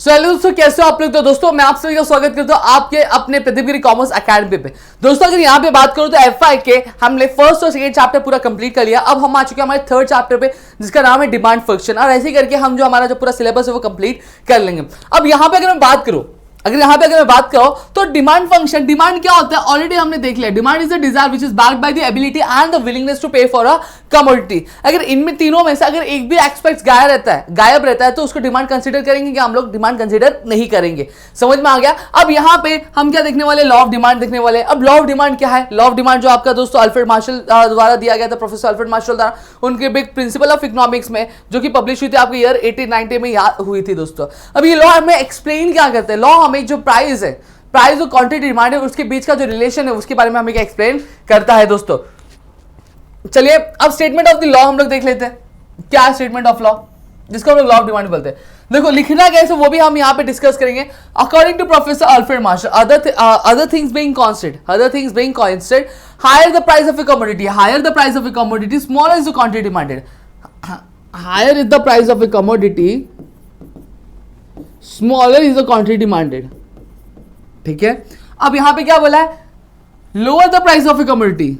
Hello दोस्तों, कैसे हो आप लोग। तो दोस्तों मैं आप सभी का स्वागत करता हूं आपके अपने प्रतिगिरी कॉमर्स एकेडमी पे। दोस्तों अगर यहां पे बात करूं तो एफआई के हमने फर्स्ट और सेकंड चैप्टर पूरा कंप्लीट कर लिया। अब हम आ चुके हैं हमारे थर्ड चैप्टर पे जिसका नाम है डिमांड फंक्शन, और ऐसे ही करके हम जो हमारा जो पूरा सिलेबस है वो कंप्लीट कर लेंगे। अब यहां पे अगर मैं बात करूं तो डिमांड फंक्शन, डिमांड क्या होता है ऑलरेडी हमने देख लिया। Demand is the desire which is backed by the ability and the willingness to pay for a commodity. अगर इनमें तीनों में से अगर एक भी एस्पेक्ट गायब रहता है तो उसको डिमांड कंसीडर करेंगे क्या हम लोग? डिमांड कंसीडर नहीं करेंगे। समझ में आ गया। अब यहां पे हम क्या देखने वाले? लॉ ऑफ डिमांड देखने वाले। अब लॉ ऑफ डिमांड क्या है? लॉ ऑफ डिमांड जो आपका दोस्तों अल्फ्रेड मार्शल द्वारा दिया गया था, प्रोफेसर अल्फ्रेड मार्शल द्वारा, उनके बिग प्रिंसिपल ऑफ इकोनॉमिक्स में, जो कि पब्लिश हुई थी आपके ईयर 1890 में हुई थी दोस्तों। अब ये लॉ हमें एक्सप्लेन क्या करते हैं? लॉ हमें जो प्राइस है, प्राइस और क्वांटिटी डिमांड है, उसके बीच का जो रिलेशन है उसके बारे में हमें क्या एक्सप्लेन करता है दोस्तों। चलिए अब स्टेटमेंट ऑफ द लॉ हम लोग देख लेते हैं। क्या है स्टेटमेंट ऑफ लॉ, जिसको हम लोग लॉ ऑफ डिमांड बोलते हैं। देखो लिखना कैसे वो भी हम यहां पे डिस्कस करेंगे। According to professor Alfred Marshall, other things being constant, higher the price of a commodity, smaller is the quantity demanded. Higher is the price of a commodity, smaller is the quantity demanded. ठीक है। अब यहां पे क्या बोला है? Lower the price of a commodity,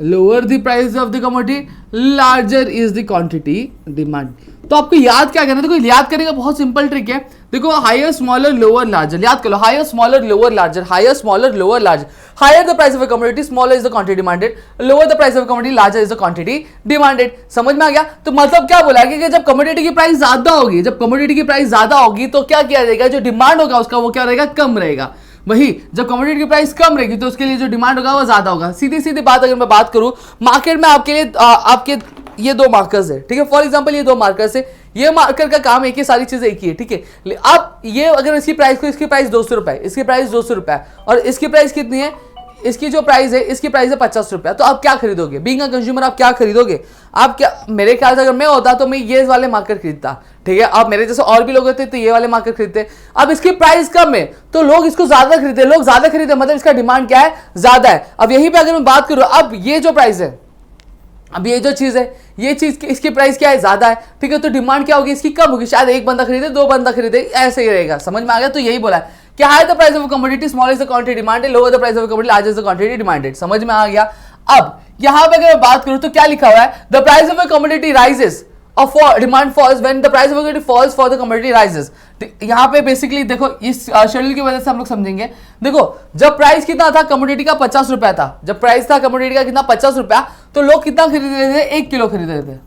lower the price of the commodity, larger is the quantity demand. तो आपको याद क्या करना है? देखो याद करने का बहुत सिंपल ट्रिक है। देखो हायर स्मॉलर लोअर लार्जर, याद कर लो। Higher smaller lower larger, higher smaller lower larger. Higher the price of a commodity, smaller is the quantity demanded. Lower the price of a commodity, larger is the quantity demanded. समझ में आ गया। तो मतलब क्या बोला कि जब कमोडिटी की प्राइस ज्यादा होगी, तो क्या किया जाएगा? जो डिमांड होगा उसका वो क्या रहेगा? कम रहेगा। वही जब कमोडिटी की प्राइस कम रहेगी तो उसके लिए जो डिमांड होगा वो ज्यादा होगा। सीधी सीधी बात अगर मैं बात करूं, मार्केट में आपके लिए आपके ये दो मार्कर्स है, ठीक है। फॉर एग्जांपल ये दो मार्कर्स है, ये मार्कर का काम एक ही, सारी चीजें एक ही है, ठीक है। अब ये अगर इसकी प्राइस 200 रुपए, इसकी प्राइस 200 रुपए और इसकी प्राइस कितनी है? इसकी जो प्राइस है, इसकी प्राइस है 50 रुपया। तो आप क्या खरीदोगे? बीइंग अ कंज्यूमर आप क्या खरीदोगे? आप क्या, मेरे ख्याल से अगर मैं होता तो मैं ये वाले मार्कर खरीदता, ठीक है। अब मेरे जैसे और भी लोग होते तो ये वाले मार्कर खरीदते। अब इसकी प्राइस कम है तो लोग इसको ज्यादा खरीदते, मतलब इसका डिमांड क्या है? ज्यादा है। अब यहीं पे अगर मैं बात करूं, अब ये जो प्राइस है, अब ये जो चीज है, ये चीज इसकी प्राइस क्या है? ज्यादा है, ठीक है। तो डिमांड क्या होगी? इसकी कम होगी। शायद एक बंदा खरीदे, दो बंदा खरीदे, ऐसे ही रहेगा। समझ में आ गया। तो यही बोला है कि higher the price of commodity, smaller is the quantity demanded, lower the price of commodity, larger is the quantity demanded. समझ में आ गया। अब यहां पे अगर मैं बात करूं तो क्या लिखा हुआ है? The price of commodity rises और demand falls when the price of commodity falls for the commodity rises. यहां पे बेसिकली देखो इस शेड्यूल की वजह से हम लोग समझेंगे। देखो जब प्राइस कितना था कमोडिटी का? 50 रुपया था। जब प्राइस था कमोडिटी का कितना? 50 रुपया। तो लोग कितना खरीद रहे थे? 1 किलो खरीद रहे थे।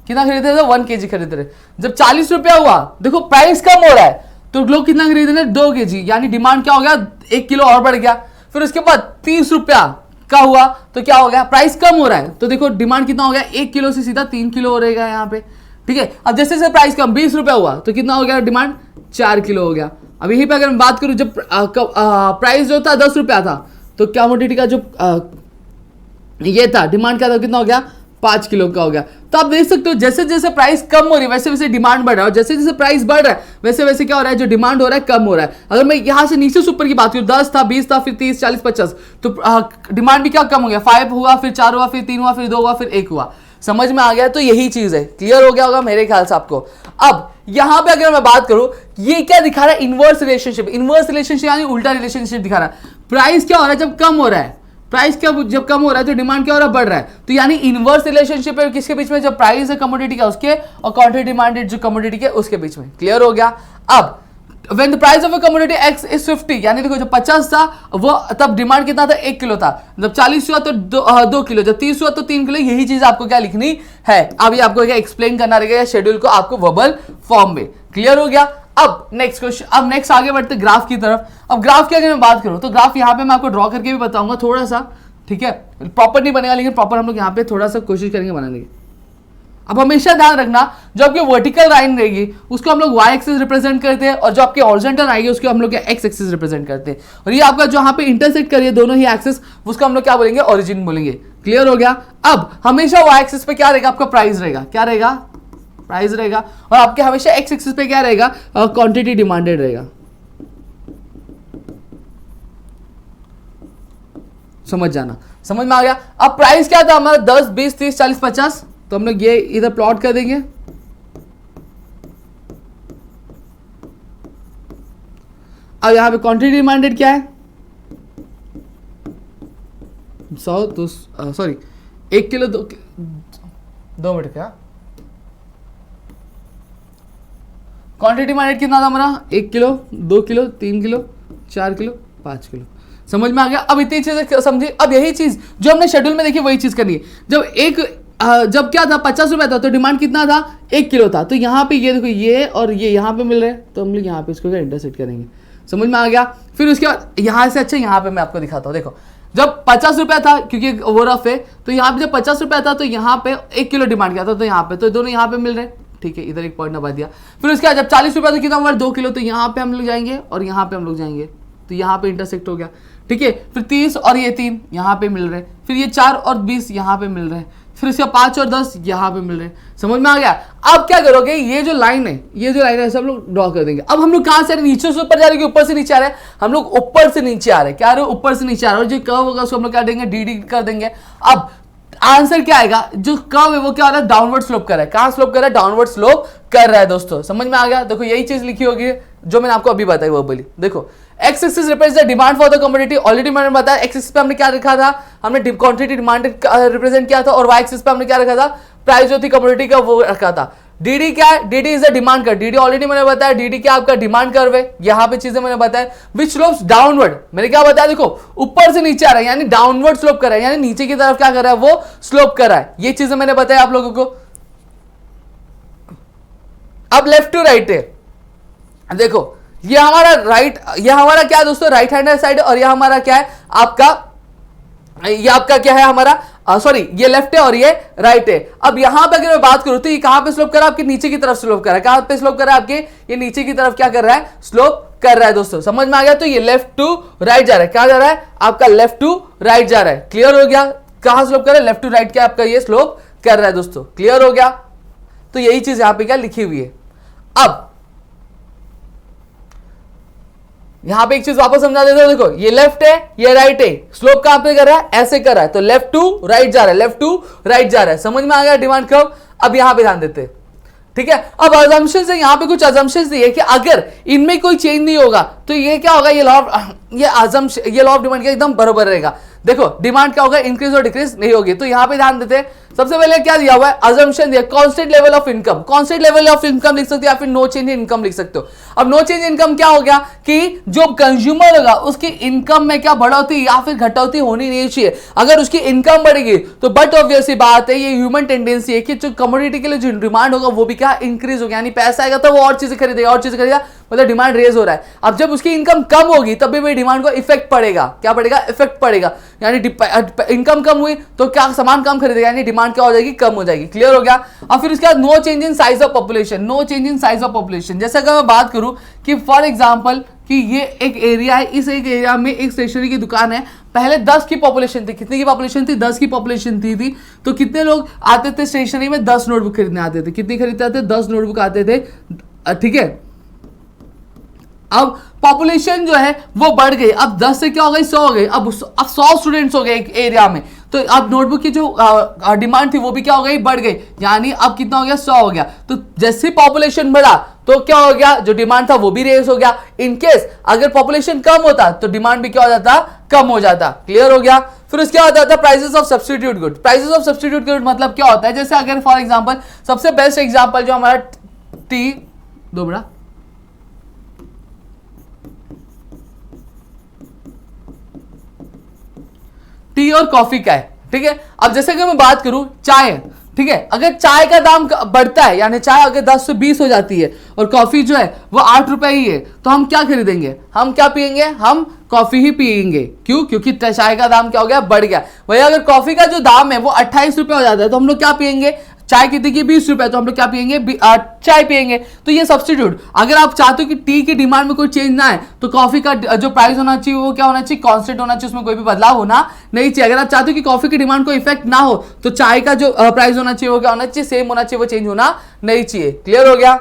कितना खरीद रहे थे? 1 kg खरीद रहे थे। जब 40 रुपया हुआ, देखो प्राइस कम हो रहा है तो लोग कितना खरीद रहे थे? 2 kg, यानी डिमांड क्या हो गया? 1 किलो और बढ़ गया। फिर उसके बाद 30 रुपया का हुआ तो क्या हो गया? प्राइस कम हो रहा है तो देखो डिमांड कितना हो गया? 1 किलो से सीधा 3 किलो हो रहेगा यहाँ पे, ठीक है। अब जैसे जैसे प्राइस कम, 20 रुपया हुआ तो कितना हो गया? डिमांड 4 किलो हो गया। अब यहीं पे अगर मैं बात करूं, जब प्राइस जो था 10 रुपया था तो कमोडिटी का जो ये था डिमांड क्या था? कितना हो गया? 5 किलो का हो गया। तो आप देख सकते हो जैसे जैसे प्राइस कम हो रही है वैसे वैसे डिमांड बढ़ रहा है, और जैसे जैसे प्राइस बढ़ रहा है वैसे वैसे क्या हो रहा है? जो डिमांड हो रहा है कम हो रहा है। अगर मैं यहां से नीचे से ऊपर की बात करूं, 10 था, 20 था, फिर 30, 40, 50, तो डिमांड भी क्या कम हो गया? 5 हुआ, फिर 4 हुआ, फिर 3 हुआ, फिर 2 हुआ, फिर 1 हुआ। समझ में आ गया। तो यही चीज है। क्लियर हो गया होगा मेरे ख्याल से आपको। अब यहां पे अगर मैं बात करूं, ये क्या दिखा रहा है? इनवर्स रिलेशनशिप यानी उल्टा रिलेशनशिप दिखा रहा है। प्राइस क्या हो रहा है जब कम हो रहा है? प्राइस क्या जब कम हो रहा है तो डिमांड क्या हो रहा है? बढ़ रहा है। तो यानी इनवर्स रिलेशनशिप है किसके बीच में? जब प्राइस है कमोडिटी का उसके और क्वांटिटी डिमांडेड जो कमोडिटी के उसके बीच में। क्लियर हो गया। अब when the price of a commodity X is 50, यानी देखो जब 50 था वो तब डिमांड कितना था? 1 किलो था। जब 40 हुआ तो 2 किलो, जब 30 हुआ तो 3 किलो। यही चीज आपको क्या लिखनी है? अभी आपको क्या एक्सप्लेन करना रहेगा शेड्यूल को आपको वर्बल फॉर्म में। क्लियर हो गया। अब नेक्स्ट क्वेश्चन, अब नेक्स्ट आगे बढ़ते ग्राफ की तरफ। अब ग्राफ की अगर मैं बात करूं तो ग्राफ यहाँ पे मैं आपको ड्रॉ करके भी बताऊंगा थोड़ा सा, ठीक है। प्रॉपर नहीं बनेगा लेकिन प्रॉपर हम लोग यहाँ पे थोड़ा सा कोशिश करेंगे बनाने की। अब हमेशा ध्यान रखना जो आपकी वर्टिकल लाइन रहेगी उसको हम लोग वाई एक्सिस रिप्रेजेंट करते हैं, और जो आपकी हॉरिजॉन्टल आएगी उसको हम लोग एक्स एक्सिस रिप्रेजेंट करते हैं। और ये आपका जो यहाँ पे इंटरसेक्ट करिए दोनों ही एक्सिस, उसको हम लोग क्या बोलेंगे? ओरिजिन बोलेंगे। क्लियर हो गया। अब हमेशा वाई एक्सिस पे क्या रहेगा? आपका प्राइस रहेगा। क्या रहेगा? प्राइस रहेगा। और आपके हमेशा एक्स एक्सिस पे क्या रहेगा? क्वांटिटी डिमांडेड रहेगा। समझ जाना। समझ में आ गया। अब प्राइस क्या था हमारा? 10, 20, 30, 40, 50। तो हम लोग ये इधर प्लॉट कर देंगे। अब यहाँ पे क्वांटिटी डिमांडेड क्या है 100 तो सॉरी 1 किलो 2 मिनट क्या क्वांटिटी डिमांडेड कितना था हमारा 1 kilo 2 kilo 3 kilo 4 kilo 5 kilo. समझ में आ गया। अब इतनी चीजें समझिए। अब यही चीज जो हमने शेड्यूल में देखी वही चीज करनी है। जब क्या था 50 रुपए था तो डिमांड कितना था 1 किलो था। तो यहाँ पे ये देखो ये और ये यहाँ पे मिल रहे हैं तो हम लोग यहाँ पे इसको क्या इंटरसेक्ट करेंगे। समझ में आ गया। फिर उसके बाद यहाँ से अच्छा यहाँ पे मैं आपको दिखाता हूँ। देखो जब 50 रुपया था क्योंकि वो रफ है तो यहाँ पे जब 50 रुपया था तो यहाँ पे 1 किलो डिमांड किया था तो यहाँ पे तो दोनों यहाँ पे मिल रहे हैं। ठीक है इधर एक पॉइंट दबा दिया। फिर उसके बाद जब 40 रुपया तो कितना हमारा 2 किलो तो यहाँ पे हम लोग जाएंगे और यहाँ पे हम लोग जाएंगे तो यहाँ पे इंटरसेक्ट हो गया। ठीक है फिर 30 और ये 3 यहाँ पे मिल रहे हैं। फिर ये 4 और 20 यहाँ पे मिल रहे हैं। फिर इसका 5 और 10 यहाँ पे मिल रहे हैं। समझ में आ गया। अब क्या करोगे ये जो लाइन है सब लोग ड्रॉ कर देंगे। अब हम लोग कहाँ से आ रहे नीचे से ऊपर जा रहे हैं ऊपर से नीचे आ रहे हैं। हम लोग ऊपर से नीचे आ रहे हैं। क्या आ रहे हो ऊपर से नीचे आ रहे हैं और जो कर्व होगा उसको हम लोग क्या देंगे डी कर देंगे। अब आंसर क्या आएगा जो कर्व है वो क्या हो रहा है डाउनवर्ड स्लोप कर रहा है। कहां स्लोप कर रहा है डाउनवर्ड स्लोप कर रहा है। दोस्तों समझ में आ गया। देखो यही चीज लिखी होगी जो मैंने आपको अभी बताई वो बोली। देखो x axis represent the demand for the commodity. Already मैंने बताया एक्स एक्सिस पे हमने क्या रखा था हमने क्वांटिटी डिमांड रिप्रेजेंट किया था और वाई एक्सिस पे हमने क्या रखा था प्राइस जो थी कमोडिटी का वो रखा था। डीडी क्या है DD is the demand curve. DD already मैंने बताया डीडी क्या आपका डिमांड कर्व है। यहां पे चीजें मैंने बताया विच स्लोप्स डाउनवर्ड। मैंने क्या बताया देखो ऊपर से नीचे आ रहा है यानी डाउनवर्ड स्लोप कर रहा है यानी नीचे की तरफ क्या कर रहा है वो स्लोप कर रहा है। ये चीजें मैंने बताया आप लोगों को। अब लेफ्ट टू राइट है। देखो ये हमारा राइट ये हमारा क्या है दोस्तों राइट हैंड साइड और ये हमारा क्या है आपका क्या है हमारा सॉरी ये लेफ्ट है और ये राइट है। अब यहां पे अगर मैं बात करूं तो ये कहां पे स्लोप कर रहा है आपके नीचे की तरफ स्लोप कर रहा है। कहां पे स्लोप कर रहा है आपके ये नीचे की तरफ क्या कर रहा है स्लोप कर रहा है। दोस्तों समझ में आ गया। तो ये लेफ्ट टू राइट जा रहा है। क्या जा रहा है आपका लेफ्ट टू राइट जा रहा है। क्लियर हो गया। कहां स्लोप कर रहा है लेफ्ट टू राइट क्या आपका ये स्लोप कर रहा है। दोस्तों क्लियर हो गया। तो यही चीज यहां पे क्या लिखी हुई है। अब यहां पे एक चीज वापस समझा देता हूं। देखो ये लेफ्ट है ये राइट है। स्लोप कहां पे कर रहा है ऐसे कर रहा है तो लेफ्ट टू राइट जा रहा है लेफ्ट टू राइट जा रहा है। समझ में आ गया डिमांड कर्व। अब यहां पे ध्यान देते हैं। ठीक है अब अजम्पशंस है यहां पे कुछ अजम्पशंस दिए कि अगर इनमें कोई चेंज नहीं होगा तो ये क्या होगा ये लॉ ऑफ डिमांड का एकदम बराबर रहेगा। देखो डिमांड क्या होगा इंक्रीज और डिक्रीज नहीं होगी। तो यहां पे ध्यान देते हैं। सबसे पहले क्या दिया हुआ है अजम्पशन दिया constant level of income. Constant level of income लिख सकते हो या फिर नो चेंज इन इनकम लिख सकते हो। अब नो चेंज इनकम क्या हो गया कि जो कंज्यूमर होगा उसकी इनकम में क्या बढ़ोतरी या फिर घटौती होनी नहीं चाहिए। अगर उसकी इनकम बढ़ेगी तो बट ऑब्वियस सी बात है ये ह्यूमन टेंडेंसी है कि जो कमोडिटी के लिए जो डिमांड होगा वो भी क्या इंक्रीज होगा यानी पैसा आएगा तो वो और चीजें खरीदेगा और चीजें खरीदेगा मतलब डिमांड रेज हो रहा है। अब जब उसकी इनकम कम होगी तब भी डिमांड को इफेक्ट पड़ेगा। क्या पड़ेगा इफेक्ट पड़ेगा यानी इनकम कम हुई तो क्या सामान कम खरीदेगा यानी डिमांड क्या हो जाएगी कम हो जाएगी। क्लियर हो गया। अब फिर उसके बाद no change in size of population. No change in size of population जैसे अगर मैं बात करूं कि फॉर एग्जांपल कि ये एक एरिया है इस एक एरिया में एक स्टेशनरी की दुकान है। पहले 10 की पॉपुलेशन थी। कितने की पॉपुलेशन थी 10 की पॉपुलेशन थी तो कितने लोग आते थे स्टेशनरी में 10 नोटबुक खरीदने आते थे। कितनी खरीदते थे 10 नोटबुक आते थे। ठीक है अब पॉपुलेशन जो है वो बढ़ गई। अब 10 से क्या हो गई 100 हो गई। अब 100 स्टूडेंट्स हो गए एक एरिया में तो अब नोटबुक की जो डिमांड थी वो भी क्या हो गई बढ़ गई यानी अब कितना हो गया 100 हो गया। तो जैसे पॉपुलेशन बढ़ा तो क्या हो गया जो डिमांड था वो भी रेज हो गया। इनकेस अगर पॉपुलेशन कम होता तो डिमांड भी क्या हो जाता कम हो जाता। क्लियर हो गया। फिर उसके बाद आता है prices of substitute good. Prices of substitute good मतलब क्या होता है जैसे अगर फॉर एग्जांपल सबसे बेस्ट एग्जांपल जो हमारा टी दो बड़ा टी और कॉफी का है। ठीक है अब जैसे कि मैं बात करूं चाय ठीक है अगर चाय का दाम बढ़ता है यानी चाय अगर 10 से 20 हो जाती है और कॉफी जो है वो 8 रुपए ही है तो हम क्या खरीदेंगे हम क्या पिएंगे हम कॉफी ही पिएंगे। क्यों क्योंकि चाय का दाम क्या हो गया बढ़ गया। भैया अगर कॉफी का जो दाम है वो 28 रुपए हो जाता है तो हम लोग क्या पिएंगे चाय कितने की 20 रुपए तो हम लोग क्या पिएंगे चाय पिएंगे। तो ये सब्स्टिट्यूट अगर आप चाहते हो कि टी की डिमांड में कोई चेंज ना है तो कॉफी का जो प्राइस होना चाहिए वो क्या होना चाहिए कांस्टेंट होना चाहिए उसमें कोई भी बदलाव होना नहीं चाहिए। अगर आप चाहते हो कि कॉफी की डिमांड को इफेक्ट ना हो तो चाय का जो प्राइस होना चाहिए वो क्या होना चाहिए सेम होना चाहिए वो चेंज होना नहीं चाहिए। क्लियर हो गया।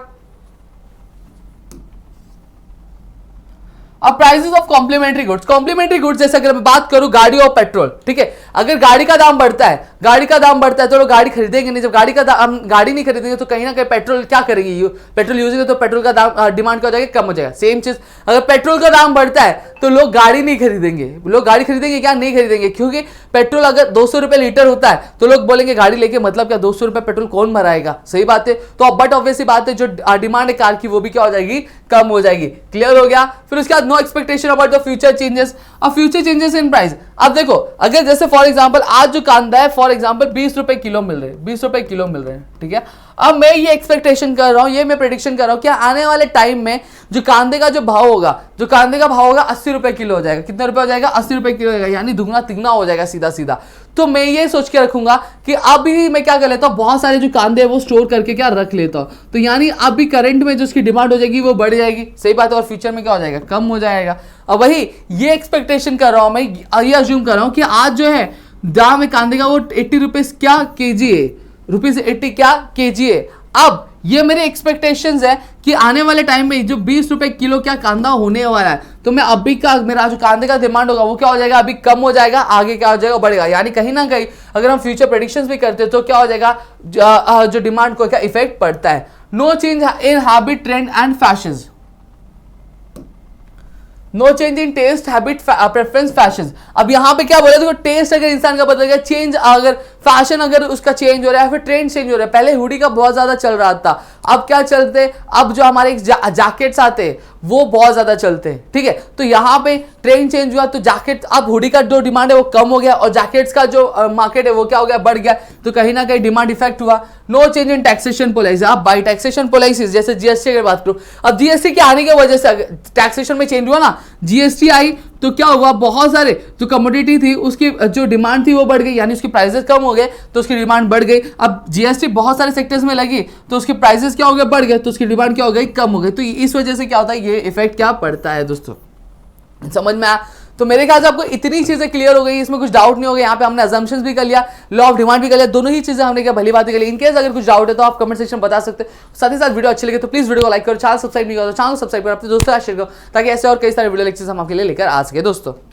अब प्राइसेस ऑफ कॉम्प्लीमेंट्री गुड्स जैसे अगर मैं बात करूं गाड़ी और पेट्रोल, ठीक है, अगर गाड़ी का दाम बढ़ता है तो लोग गाड़ी खरीदेंगे नहीं। जब गाड़ी नहीं खरीदेंगे तो कहीं ना कहीं पेट्रोल क्या करेंगे, पेट्रोल यूज करेंगे तो पेट्रोल का दाम डिमांड क्या हो जाएगा, कम हो जाएगा। सेम चीज अगर पेट्रोल का दाम बढ़ता है तो लोग गाड़ी नहीं खरीदेंगे। लोग गाड़ी खरीदेंगे क्या, नहीं खरीदेंगे, क्योंकि पेट्रोल अगर 200 रुपए लीटर होता है तो लोग बोलेंगे गाड़ी लेके मतलब क्या, 200 रुपए पेट्रोल कौन भराएगा, सही बात है। तो अब बट ऑब्वियसली बात है, जो डिमांड है कार की वो भी क्या हो जाएगी, कम हो जाएगी। क्लियर हो गया। फिर उसके बाद no expectation about the future changes. अब फ्यूचर चेंजेस इन प्राइस, अब देखो अगर जैसे फॉर एग्जांपल आज जो कांदा है फॉर एग्जांपल 20 रुपए किलो मिल रहे हैं, 20 रुपए किलो मिल रहे हैं, ठीक है। अब मैं ये एक्सपेक्टेशन कर रहा हूं, ये मैं प्रेडिक्शन कर रहा हूं कि आने वाले टाइम में जो कांदे का भाव होगा 80 रुपए किलो हो जाएगा। कितना रुपए हो जाएगा, 80 रुपए किलो हो जाएगा, यानी दुगना तिगना हो जाएगा सीधा सीधा। तो मैं ये सोच के रखूंगा कि अभी मैं क्या कर लेता हूं, बहुत सारे जो कांदे हैं वो स्टोर करके क्या रख लेता हूं, तो यानी अभी करंट में जो उसकी डिमांड हो जाएगी वो बढ़ जाएगी, सही बात है, और फ्यूचर में क्या हो जाएगा, कम हो जाएगा। अब वही ये एक्सपेक्टेशन कर रहा हूं मैं, ये अज्यूम कर रहा हूं कि आज जो है दाम है कांदे का वो 80 रुपीज क्या केजी है, ₹80 क्या केजी है। अब ये मेरे एक्सपेक्टेशंस है कि आने वाले टाइम में जो 20 रुपए किलो क्या कांदा होने वाला है, तो मैं अभी का मेरा जो कांदे का डिमांड होगा वो क्या हो जाएगा, अभी कम हो जाएगा, आगे क्या हो जाएगा, बढ़ेगा। यानी कहीं ना कहीं अगर हम फ्यूचर प्रेडिक्शंस भी करते हैं तो क्या हो जाएगा, जो डिमांड को क्या इफेक्ट पड़ता है। No change in habit trend and fashions, no change in taste habit preference fashion. अब यहां पे क्या बोला, देखो टेस्ट अगर इंसान का बदल गया, चेंज अगर फैशन अगर उसका चेंज हो रहा है, फिर ट्रेंड चेंज हो रहा है। पहले हुडी का बहुत ज्यादा चल रहा था, अब क्या चलते, अब जो हमारे जैकेट्स आते हैं वो बहुत ज्यादा चलते हैं, ठीक है। तो यहाँ पे ट्रेंड चेंज हुआ तो जैकेट, अब हुडी का जो डिमांड है वो कम हो गया और जैकेट्स का जो मार्केट है वो क्या हो गया, बढ़ गया, तो कहीं ना कहीं डिमांड इफेक्ट हुआ। No change in taxation policy. अब बाई टैक्सेशन पॉलिसीज जैसे जीएसटी की बात करूं, अब जीएसटी के आने की वजह से टैक्सेशन में चेंज हुआ ना, जीएसटी आई तो क्या हुआ, बहुत सारे जो कमोडिटी थी उसकी जो डिमांड थी वो बढ़ गई, यानी उसकी प्राइसेस कम हो गए तो उसकी डिमांड बढ़ गई। अब जीएसटी बहुत सारे सेक्टर्स में लगी तो उसकी प्राइसेस क्या हो गए, बढ़ गए, तो उसकी डिमांड क्या हो गई, कम हो गई। तो इस वजह से क्या होता है, ये इफेक्ट क्या पड़ता है दोस्तों, समझ में आया। तो मेरे ख्याल से आपको इतनी चीजें क्लियर हो गई, इसमें कुछ डाउट नहीं हो गया। यहाँ पे हमने अजम्पशंस भी कर लिया, लॉ ऑफ डिमांड भी कर लिया, दोनों ही चीजें हमने क्या भली बात कर ली। इनकेस अगर कुछ डाउट है तो आप कमेंट सेक्शन में बता सकते हैं। साथ ही साथ वीडियो अच्छी लगे तो प्लीज वीडियो को लाइक करो, चैनल सब्सक्राइब नहीं करो तो चैनल सब्सक्राइब करो, अपने दोस्तों का शेयर करो, ताकि ऐसे और कई सारे वीडियो लेक्चर्स हम आपके लिए लेकर आ सके दोस्तों।